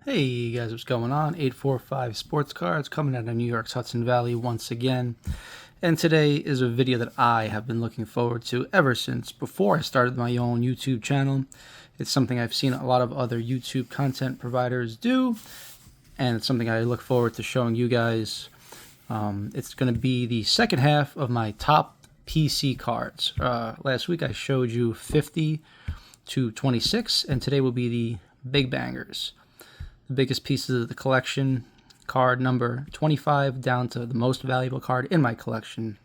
Hey guys, what's going on? 845 Sports Cards coming out of New York's Hudson Valley once again. And today is a video that I have been looking forward to ever since before I started my own YouTube channel. It's something I've seen a lot of other YouTube content providers do, and it's something I look forward to showing you guys. It's going to be the second half of my top PC cards. Last week I showed you 50 to 26, and today will be the big bangers. The biggest pieces of the collection, card number 25 down to the most valuable card in my collection.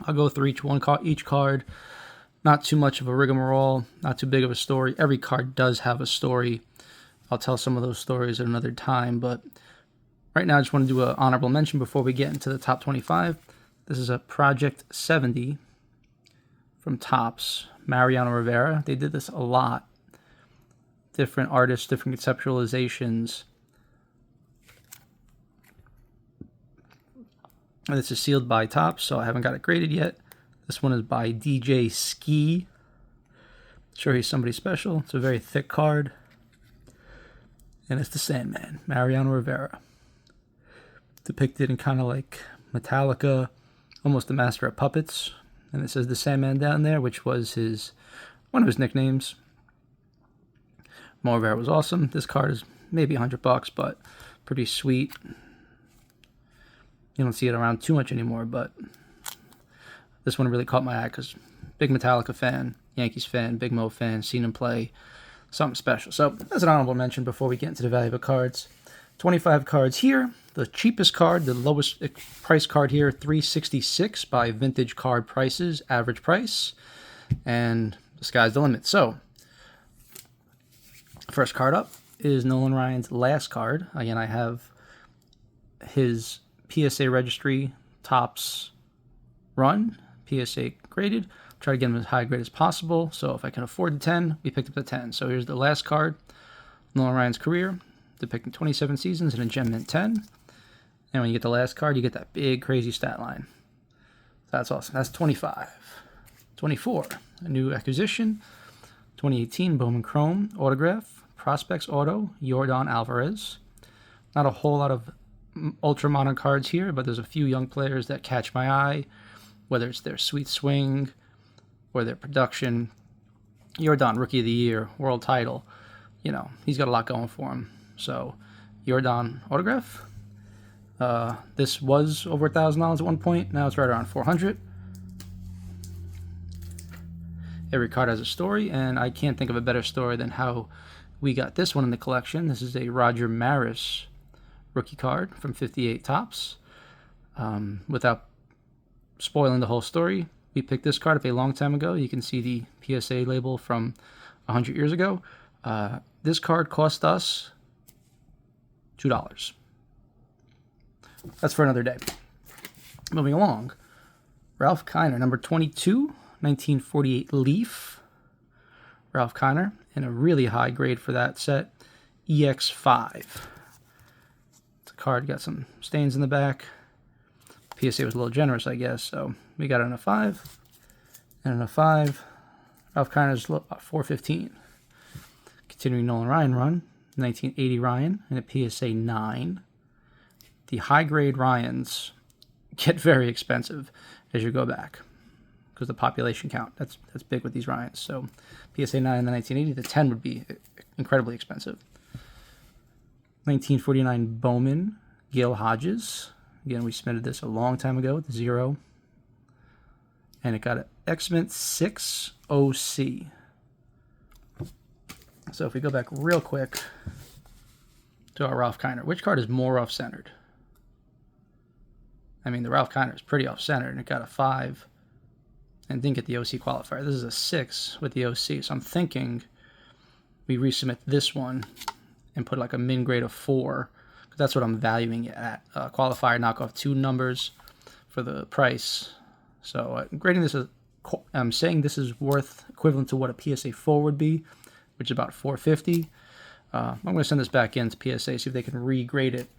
I'll go through each card. Not too much of a rigmarole, not too big of a story. Every card does have a story. I'll tell some of those stories at another time, but right now I just want to do an honorable mention before we get into the top 25. This is a Project 70 from Topps, Mariano Rivera. They did this a lot. Different artists, different conceptualizations. And this is sealed by Topps, so I haven't got it graded yet. This one is by DJ Ski. Sure, he's somebody special. It's a very thick card. And it's the Sandman, Mariano Rivera. Depicted in kind of like Metallica, almost the Master of Puppets. And it says the Sandman down there, which was one of his nicknames. Rivera was awesome. This card is maybe $100, but pretty sweet. You don't see it around too much anymore, but this one really caught my eye because big Metallica fan, Yankees fan, Big Mo fan, seen him play, something special. So that's an honorable mention before we get into the valuable cards. 25 cards here. The cheapest card, the lowest price card here, $366 by Vintage Card Prices, average price, and the sky's the limit. So first card up is Nolan Ryan's last card. Again, I have his PSA registry Topps run, PSA graded. Try to get him as high grade as possible. So if I can afford the 10, we picked up the 10. So here's the last card, Nolan Ryan's career, depicting 27 seasons in a Gem Mint 10. And when you get the last card, you get that big, crazy stat line. That's awesome. That's 25. 24, a new acquisition. 2018 Bowman Chrome autograph, Prospects Auto, Yordan Alvarez. Not a whole lot of ultra modern cards here, but there's a few young players that catch my eye, whether it's their sweet swing or their production. Yordan, Rookie of the Year, World Title. You know, he's got a lot going for him. So, Yordan autograph. This was over $1,000 at one point. Now it's right around $400. Every card has a story, and I can't think of a better story than how we got this one in the collection. This is a Roger Maris rookie card from 58 Topps. Without spoiling the whole story, we picked this card up a long time ago. You can see the PSA label from 100 years ago. This card cost us $2. That's for another day. Moving along, Ralph Kiner, number 22. 1948 Leaf, Ralph Kiner, and a really high grade for that set, EX5. It's a card, got some stains in the back. PSA was a little generous, I guess, so we got it in a 5, and in a 5. Ralph Kiner's $415. Continuing Nolan Ryan run, 1980 Ryan, and a PSA 9. The high grade Ryans get very expensive as you go back, because the population count, that's big with these Ryans. So PSA 9 in the 1980, the 10 would be incredibly expensive. 1949 Bowman, Gil Hodges. Again, we submitted this a long time ago with the 0. And it got an X-Mint 6 OC. So if we go back real quick to our Ralph Kiner, which card is more off-centered? I mean, the Ralph Kiner is pretty off-centered, and it got a 5. And didn't get the OC qualifier. This is a 6 with the OC. So I'm thinking we resubmit this one and put like a min grade of 4. Because that's what I'm valuing it at. Qualifier, knock off 2 numbers for the price. So grading this, I'm saying this is worth equivalent to what a PSA 4 would be, which is about $450. I'm going to send this back in to PSA, see if they can regrade it.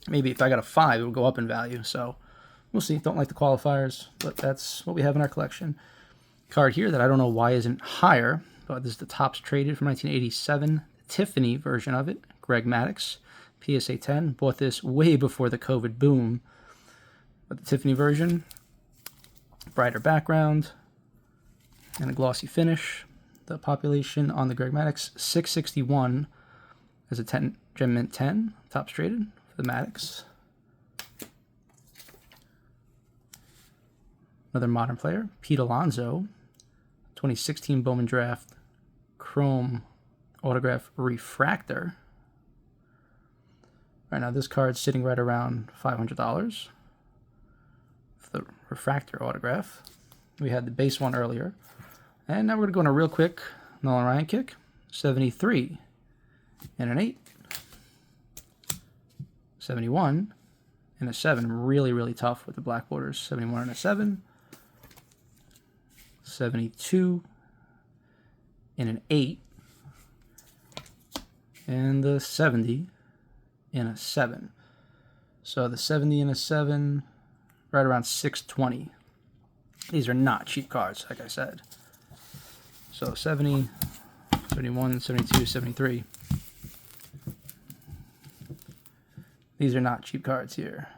Maybe if I got a 5, it would go up in value. So we'll see. Don't like the qualifiers, but that's what we have in our collection. Card here that I don't know why isn't higher, but this is the Topps Traded from 1987, the Tiffany version of it. Greg Maddux, PSA 10. Bought this way before the COVID boom. But the Tiffany version, brighter background, and a glossy finish. The population on the Greg Maddux, 661 as a 10 Gem Mint 10, top rated for the Maddux. Another modern player, Pete Alonso, 2016 Bowman Draft Chrome Autograph Refractor. Right now, this card's sitting right around $500 for the Refractor autograph. We had the base one earlier. And now we're going to go on a real quick Nolan Ryan kick. 73 and an 8. 71 and a 7. Really, really tough with the black borders. 71 and a 7. 72 and an 8. And the 70 and a 7. So the 70 and a 7, right around 620. These are not cheap cards, like I said. So 70, 71, 72, 73. These are not cheap cards here.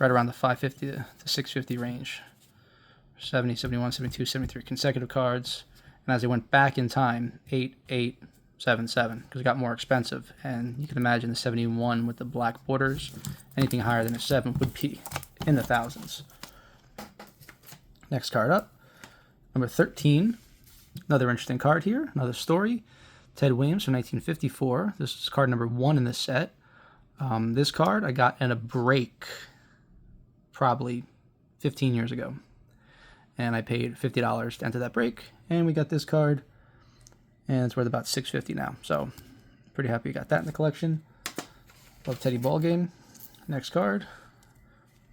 Right around the 550 to 650 range. 70, 71, 72, 73 consecutive cards. And as they went back in time, 8, 8, 7, 7, because it got more expensive. And you can imagine the 71 with the black borders. Anything higher than a 7 would be in the thousands. Next card up, number 13. Another interesting card here, another story. Ted Williams from 1954. This is card number 1 in this set. This card I got in a break probably 15 years ago. And I paid $50 to enter that break. And we got this card. And it's worth about $650 now. So, pretty happy we got that in the collection. Love Teddy Ball Game. Next card.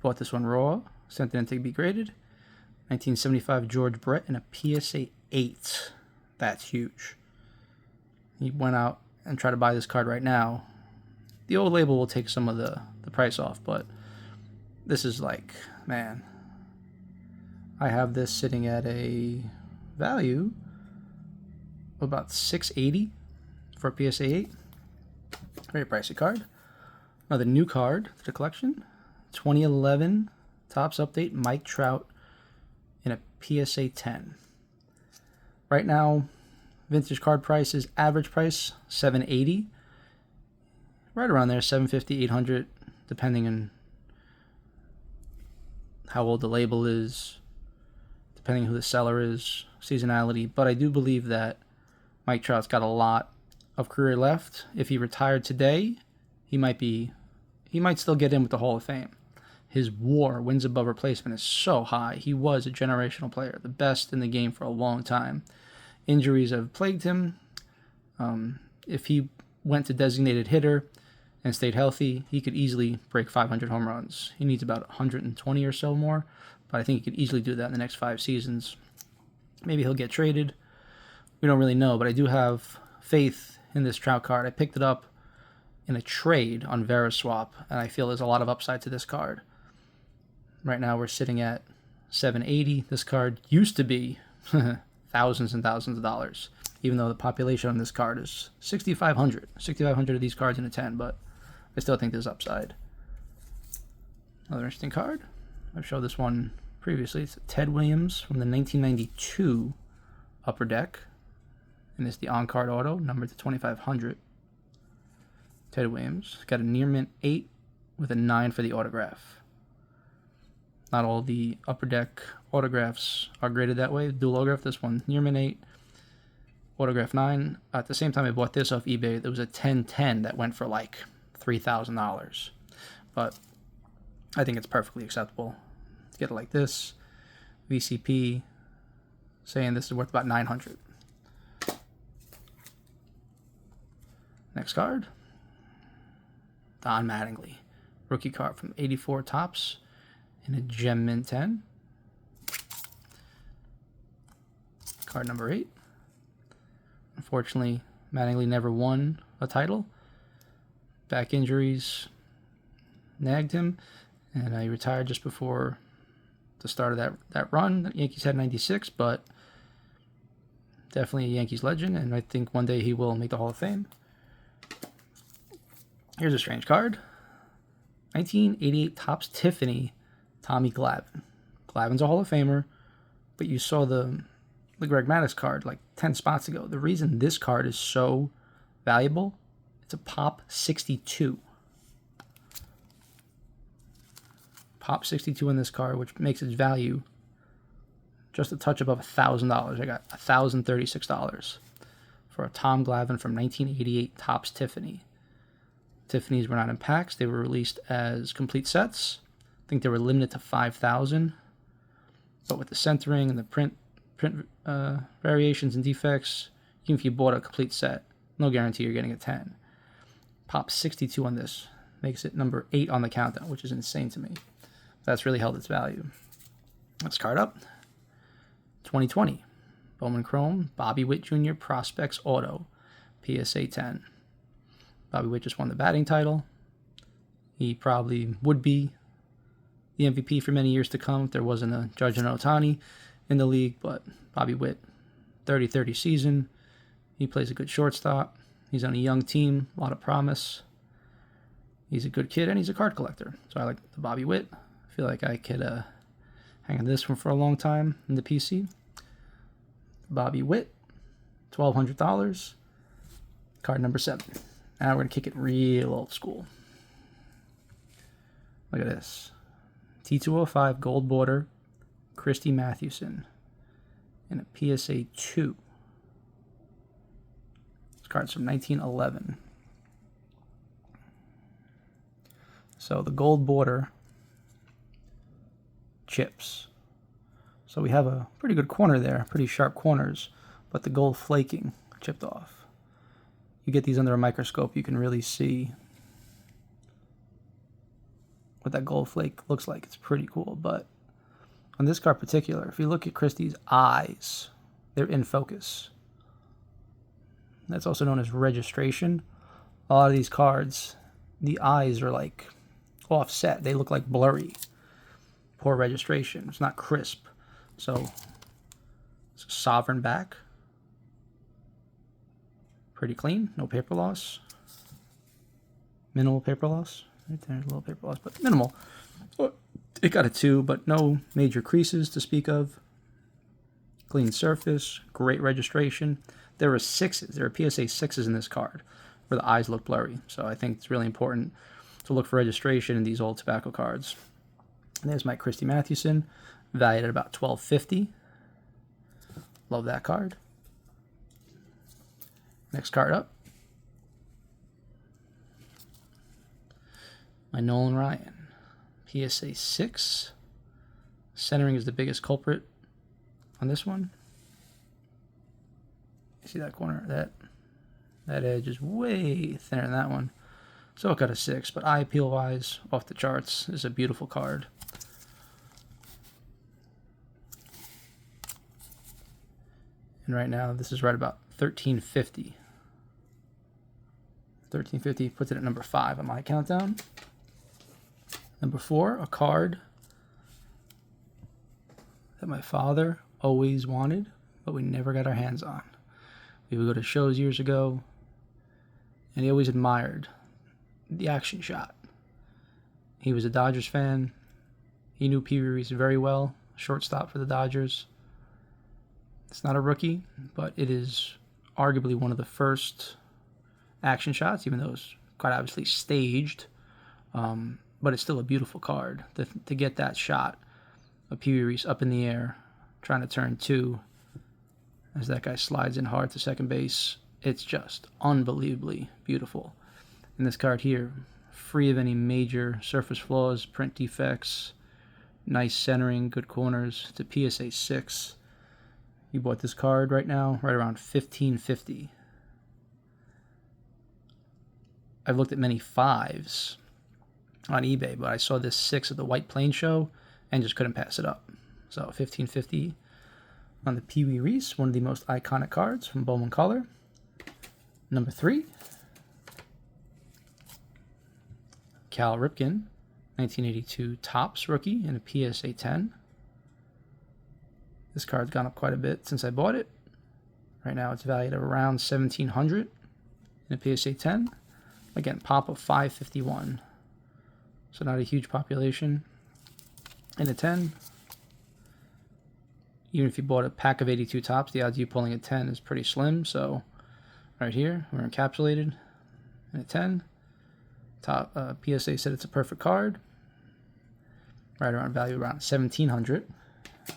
Bought this one raw. Sent it in to be graded. 1975 George Brett in a PSA 8. That's huge. He went out and tried to buy this card right now. The old label will take some of the price off, but this is like, man, I have this sitting at a value of about $680 for a PSA 8. Very pricey card. Another new card to the collection. 2011 Topps Update Mike Trout in a PSA 10. Right now, vintage card price is average price $780. Right around there, $750, $800, depending on how old the label is, depending who the seller is, seasonality. But I do believe that Mike Trout's got a lot of career left. If he retired today, he might still get in with the Hall of Fame. His WAR, wins above replacement, is so high. He was a generational player, the best in the game for a long time. Injuries have plagued him. If he went to designated hitter and stayed healthy, he could easily break 500 home runs. He needs about 120 or so more, but I think he could easily do that in the next 5 seasons. Maybe he'll get traded. We don't really know, but I do have faith in this Trout card. I picked it up in a trade on Veriswap, and I feel there's a lot of upside to this card. Right now we're sitting at $780. This card used to be thousands and thousands of dollars, even though the population on this card is 6,500. 6,500 of these cards in a 10, but I still think there's upside. Another interesting card. I've showed this one previously. It's Ted Williams from the 1992 Upper Deck. And it's the on-card auto, numbered to 2,500. Ted Williams. Got a near mint 8 with a 9 for the autograph. Not all the Upper Deck autographs are graded that way. Dual autograph, this one, near mint 8, autograph 9. At the same time I bought this off eBay, there was a 1010 that went for like $3,000. But I think it's perfectly acceptable to get it like this. VCP saying this is worth about $900. Next card. Don Mattingly. Rookie card from 84 Topps in a Gem Mint 10. Card number 8. Unfortunately, Mattingly never won a title. Back injuries nagged him, and he retired just before the start of that run. The Yankees had 96, but definitely a Yankees legend, and I think one day he will make the Hall of Fame. Here's a strange card. 1988 Topps Tiffany, Tommy Glavine. Glavine's a Hall of Famer, but you saw the Greg Maddux card like 10 spots ago. The reason this card is so valuable, it's a Pop 62. Pop 62 in this card, which makes its value just a touch above $1,000. I got $1,036 for a Tom Glavine from 1988 Topps Tiffany. Tiffany's were not in packs. They were released as complete sets. I think they were limited to 5,000. But with the centering and the print variations and defects, even if you bought a complete set, no guarantee you're getting a 10. Pop 62 on this makes it number 8 on the countdown, which is insane to me. That's really held its value. Next card up. 2020. Bowman Chrome, Bobby Witt Jr. Prospects Auto, PSA 10. Bobby Witt just won the batting title. He probably would be the MVP for many years to come if there wasn't a Judge and Ohtani in the league, but Bobby Witt, 30-30 season. He plays a good shortstop. He's on a young team, a lot of promise. He's a good kid, and he's a card collector. So I like the Bobby Witt. I feel like I could hang on this one for a long time in the PC. Bobby Witt, $1,200. Card number 7. Now we're going to kick it real old school. Look at this. T205 gold border, Christy Mathewson, and a PSA 2. This card's from 1911. So the gold border chips. So we have a pretty good corner there, pretty sharp corners, but the gold flaking chipped off. You get these under a microscope, you can really see what that gold flake looks like. It's pretty cool, but on this card in particular, if you look at Christie's eyes, they're in focus. That's also known as registration. A lot of these cards, the eyes are like offset. They look like blurry. Poor registration. It's not crisp. So, it's a sovereign back. Pretty clean. No paper loss. Minimal paper loss. Right there's a little paper loss, but minimal. It got a 2, but no major creases to speak of. Clean surface. Great registration. There are 6s. There are PSA 6s in this card where the eyes look blurry. So I think it's really important to look for registration in these old tobacco cards. And there's my Christy Mathewson, valued at about $1,250. Love that card. Next card up. My Nolan Ryan, PSA 6. Centering is the biggest culprit on this one. You see that corner? That edge is way thinner than that one. So it got a 6, but eye appeal wise, off the charts. This is a beautiful card. And right now, this is right about $1,350. $1,350 puts it at number 5 on my countdown. Number 4, a card that my father always wanted, but we never got our hands on. We would go to shows years ago, and he always admired the action shot. He was a Dodgers fan. He knew Pee Wee Reese very well, shortstop for the Dodgers. It's not a rookie, but it is arguably one of the first action shots, even though it's quite obviously staged. But it's still a beautiful card. To get that shot of Pee Wee Reese up in the air, trying to turn 2, as that guy slides in hard to second base, it's just unbelievably beautiful. And this card here, free of any major surface flaws, print defects, nice centering, good corners. It's a PSA 6. You bought this card right now, right around $1,550. I've looked at many 5s on eBay, but I saw this 6 at the White Plains show and just couldn't pass it up. So $1,550 on the Pee Wee Reese, one of the most iconic cards from Bowman Color. Number 3, Cal Ripken, 1982 Topps rookie in a PSA 10. This card's gone up quite a bit since I bought it. Right now it's valued at around $1,700 in a PSA 10. Again, pop of 551. So not a huge population. In a 10, even if you bought a pack of 82 tops, the odds of you pulling a 10 is pretty slim. So right here, we're encapsulated in a 10. Top PSA said it's a perfect card. Right around value around 1,700.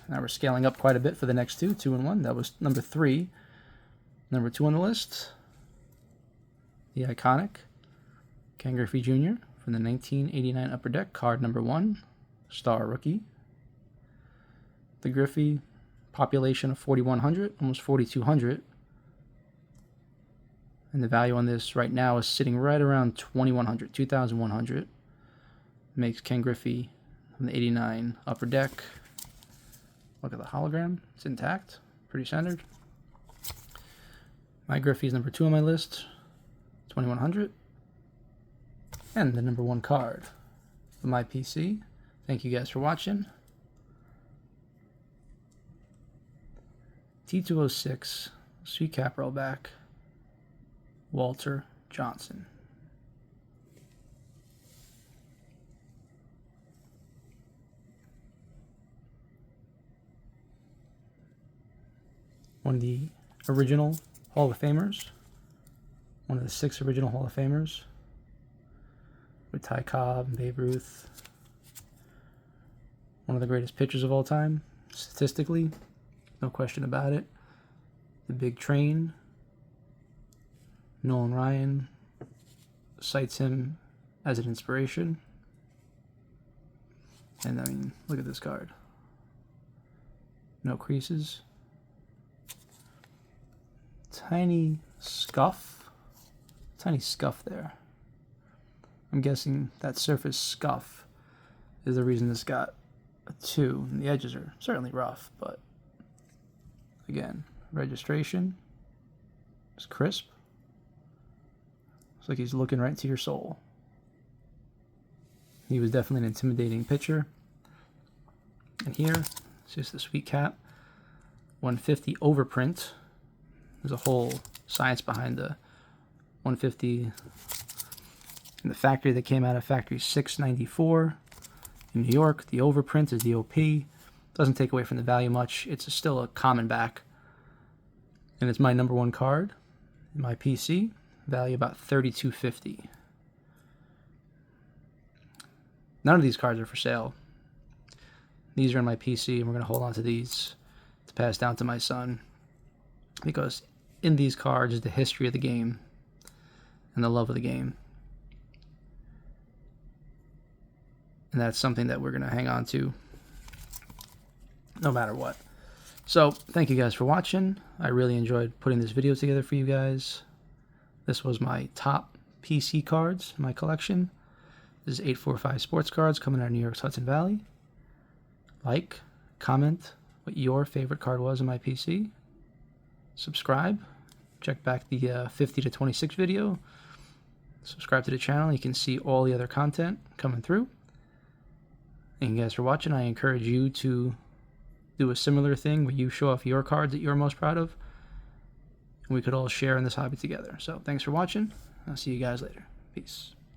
Now we're scaling up quite a bit for the next two. 2 and 1. That was number 3. Number 2 on the list, the iconic Ken Griffey Jr. from the 1989 Upper Deck, card number 1, star rookie. The Griffey, population of 4,100, almost 4,200. And the value on this right now is sitting right around 2,100, 2,100. Makes Ken Griffey from the 89 Upper Deck. Look at the hologram, it's intact, pretty centered. My Griffey is number 2 on my list, 2,100. And the number 1 card for my PC. Thank you guys for watching. T206, sweet cap rollback, Walter Johnson. One of the original Hall of Famers. One of the 6 original Hall of Famers. With Ty Cobb and Babe Ruth. One of the greatest pitchers of all time, statistically. No question about it. The Big Train. Nolan Ryan cites him as an inspiration. And I mean, look at this card. No creases. Tiny scuff there. I'm guessing that surface scuff is the reason this got a 2. And the edges are certainly rough, but again, registration is crisp. It's like he's looking right into your soul. He was definitely an intimidating pitcher. And here, it's just the sweet cap. 150 overprint. There's a whole science behind the 150 in the factory that came out of factory 694 in New York. The overprint is the OP. Doesn't take away from the value much. It's still a common back. And it's my number 1 card in my PC. Value about $32.50. None of these cards are for sale. These are in my PC, and we're going to hold on to these to pass down to my son. Because in these cards is the history of the game and the love of the game. And that's something that we're going to hang on to no matter what. So, thank you guys for watching. I really enjoyed putting this video together for you guys. This was my top PC cards in my collection. This is 845 Sports Cards coming out of New York's Hudson Valley. Like, comment what your favorite card was in my PC. Subscribe. Check back the 50 to 26 video. Subscribe to the channel. You can see all the other content coming through. Thank you guys for watching. I encourage you to do a similar thing where you show off your cards that you're most proud of. And we could all share in this hobby together. So thanks for watching. I'll see you guys later. Peace.